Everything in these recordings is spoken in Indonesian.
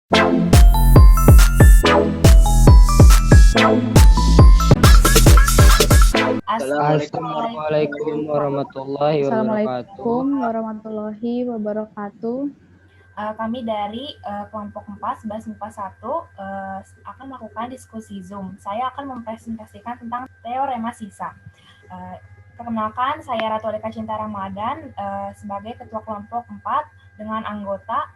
Assalamualaikum warahmatullahi wabarakatuh. Assalamualaikum warahmatullahi wabarakatuh. Kami dari kelompok 4, 11 MIPA 1 akan melakukan diskusi Zoom. Saya akan mempresentasikan tentang teorema sisa. Perkenalkan, saya Ratu Alika Cinta Ramadan sebagai Ketua Kelompok 4 dengan anggota.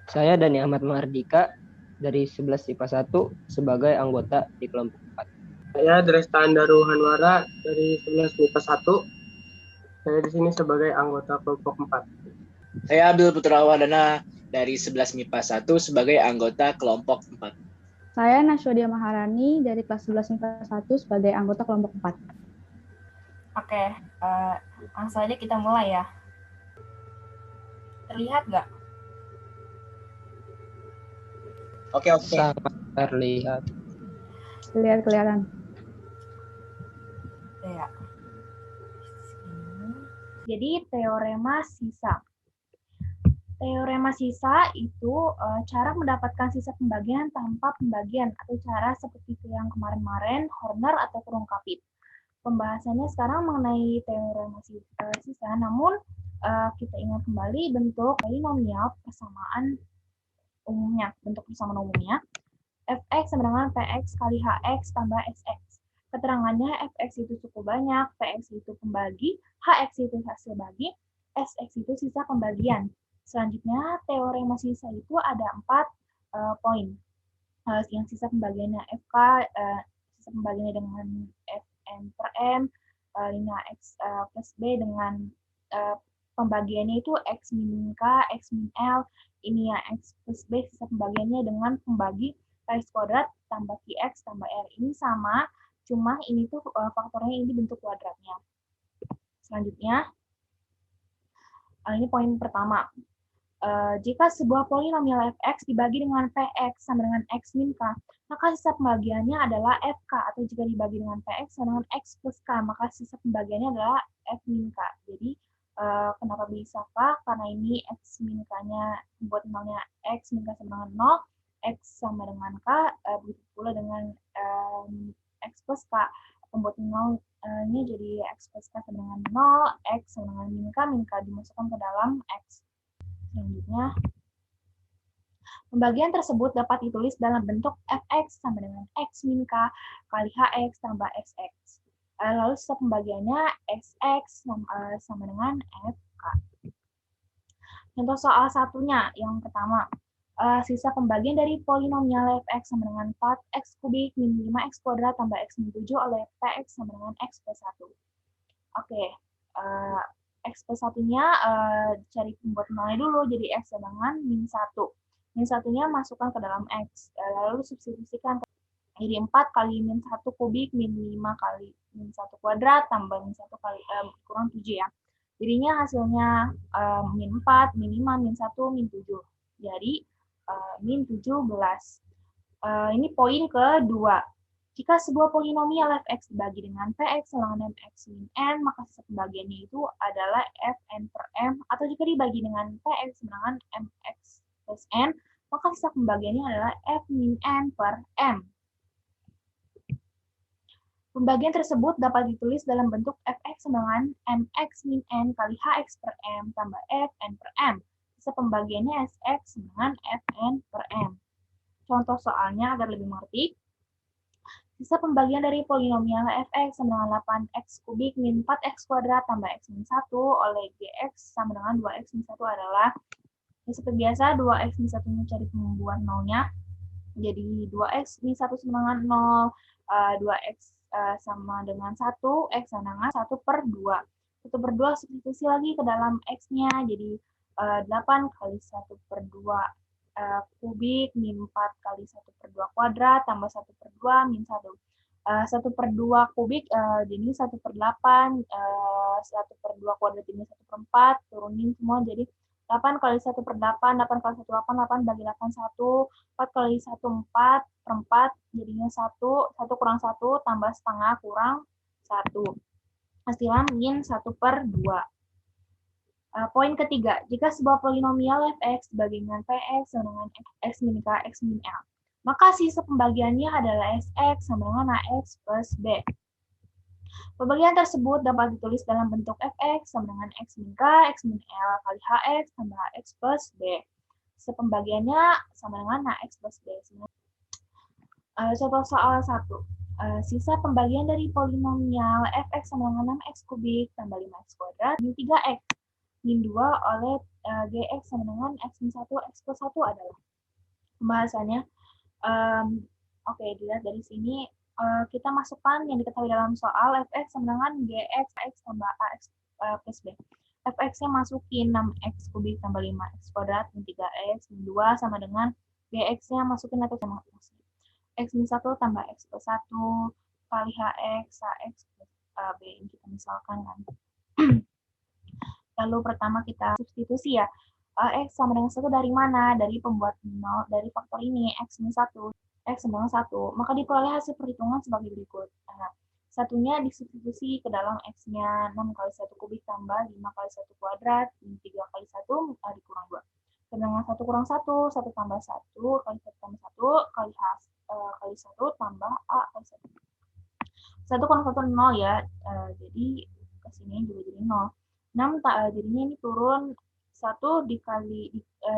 Saya Dani Ahmad Mahardika dari 11 IPA 1 sebagai anggota di kelompok 4. Saya Dresta Andaru Hanwara dari 11 MIPA 1. Saya di sini sebagai anggota kelompok 4. Saya Abdul Putrawadana dari 11 MIPA 1 sebagai anggota kelompok 4. Saya Nasyodia Maharani dari kelas 11 MIPA 1 sebagai anggota kelompok 4. Oke, langsung aja kita mulai ya. Terlihat nggak? Oke. Sangat terlihat. Kelihatan. Ya. Jadi teorema sisa. Teorema sisa itu cara mendapatkan sisa pembagian tanpa pembagian atau cara seperti yang kemarin-kemarin Horner atau Kurung-Kapit. Pembahasannya sekarang mengenai teorema sisa, namun kita ingat kembali bentuk polinomial persamaan umumnya, bentuk persamaan umumnya fx sama dengan px kali hx tambah sx. Keterangannya fx itu cukup banyak, px itu pembagi, hx itu hasil bagi, sx itu sisa pembagian. Selanjutnya, teorema sisa itu ada 4 poin. Yang sisa pembagiannya FK, sisa pembagiannya dengan Fn per M, lina X plus B dengan pembagiannya itu X min K, X min L, ini ya X plus B, sisa pembagiannya dengan pembagi X kuadrat tambah QX tambah R. Ini sama, cuma ini tuh faktornya ini bentuk kuadratnya. Selanjutnya, ini poin pertama. Jika sebuah polinomial fx dibagi dengan px sama dengan x min k, maka sisa pembagiannya adalah fk, atau jika dibagi dengan px sama dengan x plus k, maka sisa pembagiannya adalah f min k. Jadi, kenapa bisa k? Karena ini x min k-nya buat nolnya x min k sama dengan 0, x sama dengan k, begitu pula dengan x plus k. Pembuat nolnya jadi x plus k sama dengan 0, x sama dengan min k dimasukkan ke dalam x. Selanjutnya, pembagian tersebut dapat ditulis dalam bentuk fx sama dengan x min k kali hx tambah sx. Lalu sisa pembagiannya sx sama dengan fk. Contoh soal satunya, yang pertama, sisa pembagian dari polinomial fx sama dengan 4x kubik min 5x kuadrat tambah x min 7 oleh px sama dengan x plus 1. Oke, X plus satunya cari pembuat nolnya dulu, jadi X sama dengan min 1. Min 1-nya masukkan ke dalam X, lalu substitusikan. Jadi 4 kali min 1 kubik, min 5 kali min 1 kuadrat, tambah min 1 kali, kurang 7 ya. Jadinya hasilnya min 4, min 5, min 1, min 7. Jadi min 17. Ini poin kedua. Jika sebuah polinomial fx dibagi dengan px sama dengan mx min n, maka sisa pembagiannya itu adalah fn per m, atau jika dibagi dengan px sama dengan mx plus n, maka sisa pembagiannya adalah f min n per m. Pembagian tersebut dapat ditulis dalam bentuk fx sama dengan mx min n kali hx per m tambah fn per m. Sisa pembagiannya sx dengan fn per m. Contoh soalnya agar lebih mengerti. Sisa pembagian dari polinomial fx sama dengan 8x kubik min 4x kuadrat tambah x min 1 oleh gx sama dengan 2x min 1 adalah, seperti biasa, 2x min 1-nya cari pembuat nolnya. Jadi 2x min 1 sama dengan 0, 2x sama dengan 1, x sama dengan 1 per 2. 1 per 2 substitusi lagi ke dalam x-nya, jadi 8 kali 1 per 2 kubik min 4 kali 1 per 2 kuadrat tambah 1 per 2 min 1. 1 per 2 kubik jadi 1 per 8, 1 per 2 kuadrat jadi 1 per 4, turunin semua jadi 8 kali 1 per 8, 8 kali 1 8, 8 bagi 8 1, 4 kali 1 4 per 4, jadinya 1, 1 kurang 1 tambah setengah kurang 1. Hasilnya min 1 per 2. Poin ketiga, jika sebuah polinomial f(x) dibagi dengan px sama dengan x min k, x min l, maka sisa pembagiannya adalah sx sama dengan ax plus b. Pembagian tersebut dapat ditulis dalam bentuk fx sama dengan x min k, x min l kali hx tambah hx plus b. Pembagiannya sama dengan ax plus b. Contoh soal 1. Sisa pembagian dari polinomial fx sama dengan 6x kubik tambah 5x kuadrat min 3x min 2 oleh gx sama dengan x min 1 x plus 1 adalah. Pembahasannya, oke, dilihat dari sini, kita masukkan yang diketahui dalam soal fx sama dengan gx x tambah ax plus b. Fx-nya masukin 6x kubik tambah 5x kuadrat min 3x min 2 sama dengan gx-nya masukin atau sama x min 1 tambah x plus 1 kali hx plus b. Ini kita misalkan kan. Lalu pertama kita substitusi ya. X sama dengan 1 dari mana? Dari pembuat 0, dari faktor ini, x min 1, x sama dengan 1. Maka diperoleh hasil perhitungan sebagai berikut. Nah, satunya disubstitusi ke dalam x-nya 6 kali 1 kubik tambah 5 kali 1 kuadrat, min 3 kali 1 dikurang 2. Dengan 1 kurang 1, 1 tambah 1, kali 1 tambah 1, kali kali 1 tambah a kali 1. 1 kurang 1, 0 ya. Jadi kesini juga jadi 0. 6 jadinya ini turun 1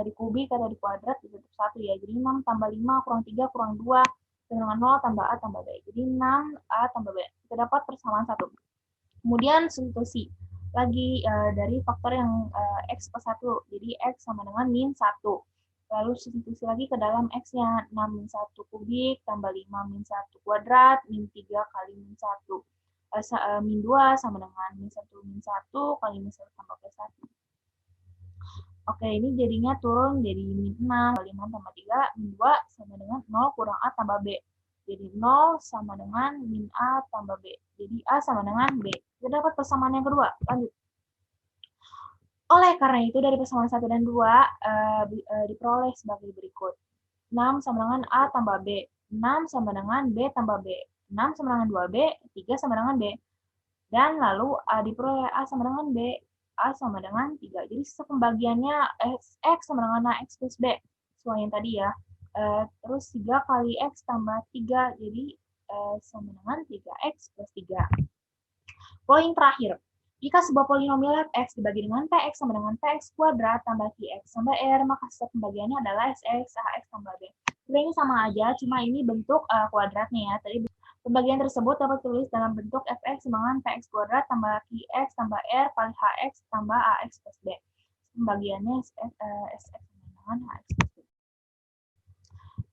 dikubik atau dikuadrat ditutup 1 ya. Jadi 6 tambah 5 kurang 3 kurang 2 dengan 0 tambah a tambah b. Jadi 6a tambah b. Kita dapat persamaan 1. Kemudian substitusi lagi dari faktor yang x plus 1. Jadi x sama dengan min 1. Lalu substitusi lagi ke dalam x-nya 6 min 1 kubik tambah 5 min 1 kuadrat min 3 kali min 1. Min 2 sama dengan min 1 min 1 kali min 1 tambah plus 1. Oke, ini jadinya turun jadi min 6 kali 5 tambah 3 min 2 sama dengan 0 kurang a tambah b. Jadi 0 sama dengan min a tambah b. Jadi a sama dengan b. Kita dapat persamaan yang kedua. Lanjut. Oleh karena itu dari persamaan 1 dan 2 diperoleh sebagai berikut. 6 sama dengan a tambah b. 6 sama dengan b tambah b. 6 sama dengan 2b, 3 sama dengan b. Dan lalu diperoleh a sama dengan b, a sama dengan 3. Jadi sisa pembagiannya x sama dengan ax plus b. Sesuai yang tadi ya. Terus 3 kali x tambah 3, jadi sama dengan 3x plus 3. Poin terakhir. Jika sebuah polinomial f(x) dibagi dengan px sama dengan px kuadrat tambah qx tambah r, maka sisa pembagiannya adalah sx, ax tambah b. Ini sama aja, cuma ini bentuk kuadratnya ya. Tadi pembagian tersebut dapat ditulis dalam bentuk fx sama dengan px kuadrat tambah qx tambah r kali hx tambah ax plus b. Pembagiannya sx sama dengan hx plus b.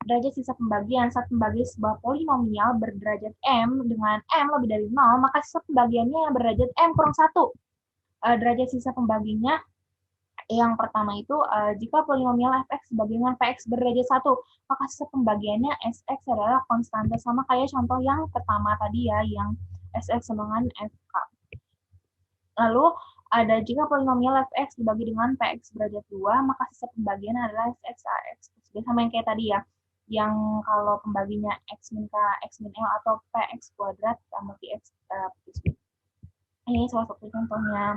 Derajat sisa pembagian saat membagi sebuah polinomial berderajat m dengan m lebih dari 0, maka sisa pembagiannya yang berderajat m kurang 1. Derajat sisa pembaginya yang pertama itu jika polinomial fx dibagi dengan px berderajat 1, maka sisa pembagiannya sx adalah konstanta, sama kayak contoh yang pertama tadi ya, yang sx sama dengan fk. Lalu ada jika polinomial fx dibagi dengan px berderajat 2, maka sisa pembagiannya adalah sx, ax plus b, sama yang kayak tadi ya, yang kalau pembaginya x min k, x min l atau px kuadrat tambah qx plus b. Ini salah satu contohnya.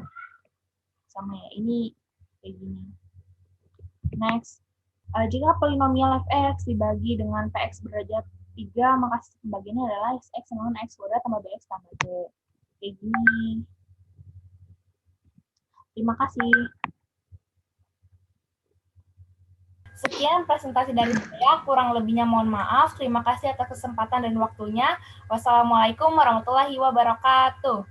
Sama ya, ini kayak gini. Next, jika polinomial fx dibagi dengan px berderajat 3, maka sisa pembagiannya adalah x sama dengan x kuadrat tambah bx tambah b. Kayak gini. Terima kasih. Sekian presentasi dari saya, kurang lebihnya mohon maaf. Terima kasih atas kesempatan dan waktunya. Wassalamualaikum warahmatullahi wabarakatuh.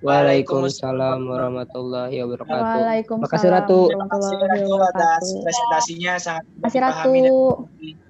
Waalaikumsalam warahmatullahi wabarakatuh. Waalaikumsalam Makasih Ratu. warahmatullahi Terima kasih Ratu atas wabarakatuh. presentasinya, sangat Makasih dipahami Ratu. dan